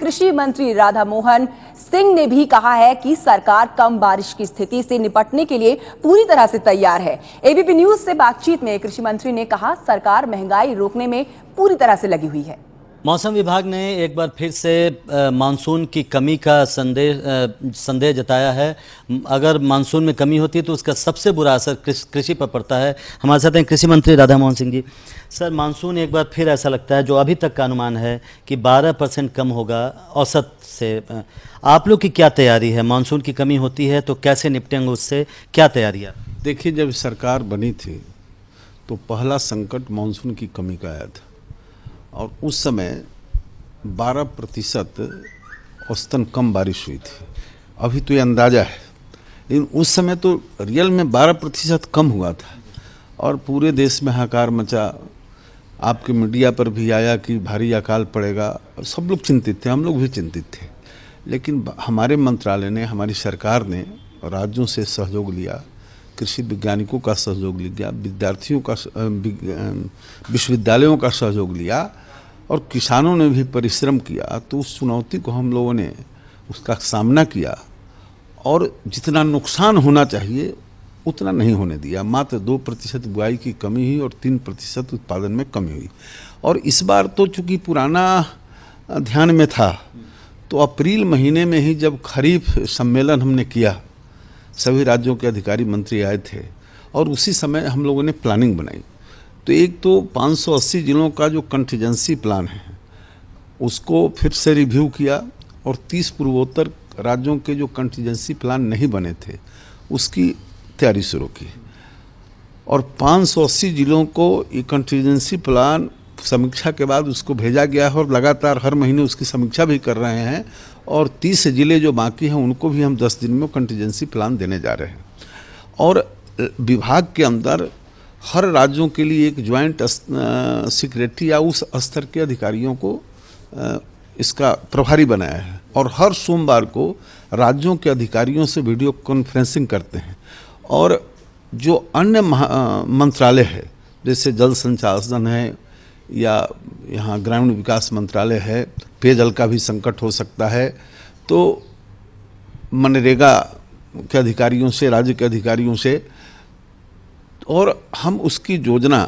कृषि मंत्री राधा मोहन सिंह ने भी कहा है कि सरकार कम बारिश की स्थिति से निपटने के लिए पूरी तरह से तैयार है। एबीपी न्यूज से बातचीत में कृषि मंत्री ने कहा, सरकार महंगाई रोकने में पूरी तरह से लगी हुई है। मौसम विभाग ने एक बार फिर से मानसून की कमी का संदेह जताया है। अगर मानसून में कमी होती है तो उसका सबसे बुरा असर कृषि पर पड़ता है। हमारे साथ हैं कृषि मंत्री राधा मोहन सिंह जी। सर, मानसून एक बार फिर ऐसा लगता है, जो अभी तक का अनुमान है कि 12% कम होगा औसत से। आप लोग की क्या तैयारी है? मानसून की कमी होती है तो कैसे निपटेंगे उससे, क्या तैयारियाँ? देखिए, जब सरकार बनी थी तो पहला संकट मानसून की कमी का आया था और उस समय 12% औसतन कम बारिश हुई थी। अभी तो ये अंदाज़ा है, लेकिन उस समय तो रियल में 12% कम हुआ था और पूरे देश में हाहाकार मचा। आपके मीडिया पर भी आया कि भारी अकाल पड़ेगा, सब लोग चिंतित थे, हम लोग भी चिंतित थे। लेकिन हमारे मंत्रालय ने, हमारी सरकार ने राज्यों से सहयोग लिया, कृषि वैज्ञानिकों का सहयोग लिया, विद्यार्थियों का, विश्वविद्यालयों का सहयोग लिया और किसानों ने भी परिश्रम किया। तो उस चुनौती को हम लोगों ने उसका सामना किया और जितना नुकसान होना चाहिए उतना नहीं होने दिया। मात्र 2% बुआई की कमी हुई और 3% उत्पादन में कमी हुई। और इस बार तो चूंकि पुराना ध्यान में था, तो अप्रैल महीने में ही जब खरीफ सम्मेलन हमने किया, सभी राज्यों के अधिकारी मंत्री आए थे और उसी समय हम लोगों ने प्लानिंग बनाई। तो एक तो 580 जिलों का जो कंटीजेंसी प्लान है उसको फिर से रिव्यू किया और 30 पूर्वोत्तर राज्यों के जो कंटीजेंसी प्लान नहीं बने थे उसकी तैयारी शुरू की और 580 जिलों को ये कंटीजेंसी प्लान समीक्षा के बाद उसको भेजा गया है और लगातार हर महीने उसकी समीक्षा भी कर रहे हैं और 30 जिले जो बाकी हैं उनको भी हम 10 दिन में कंटीजेंसी प्लान देने जा रहे हैं। और विभाग के अंदर हर राज्यों के लिए एक ज्वाइंट सेक्रेटरी या उस स्तर के अधिकारियों को इसका प्रभारी बनाया है और हर सोमवार को राज्यों के अधिकारियों से वीडियो कॉन्फ्रेंसिंग करते हैं। और जो अन्य मंत्रालय है, जैसे जल संसाधन है या यहाँ ग्रामीण विकास मंत्रालय है, पेयजल का भी संकट हो सकता है, तो मनरेगा के अधिकारियों से, राज्य के अधिकारियों से, और हम उसकी योजना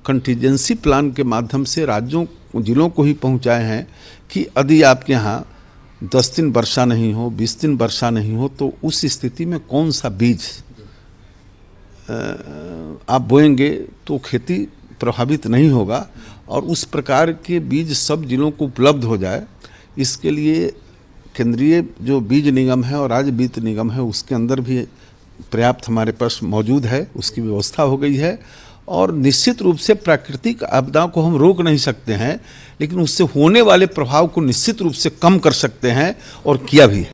कंटीजेंसी प्लान के माध्यम से राज्यों, जिलों को ही पहुंचाए हैं कि यदि आपके यहाँ 10 दिन वर्षा नहीं हो, 20 दिन वर्षा नहीं हो, तो उस स्थिति में कौन सा बीज आप बोएंगे तो खेती प्रभावित नहीं होगा और उस प्रकार के बीज सब जिलों को उपलब्ध हो जाए। इसके लिए केंद्रीय जो बीज निगम है और राज्य वित्त निगम है उसके अंदर भी पर्याप्त हमारे पास मौजूद है, उसकी व्यवस्था हो गई है। और निश्चित रूप से प्राकृतिक आपदाओं को हम रोक नहीं सकते हैं, लेकिन उससे होने वाले प्रभाव को निश्चित रूप से कम कर सकते हैं और किया भी है।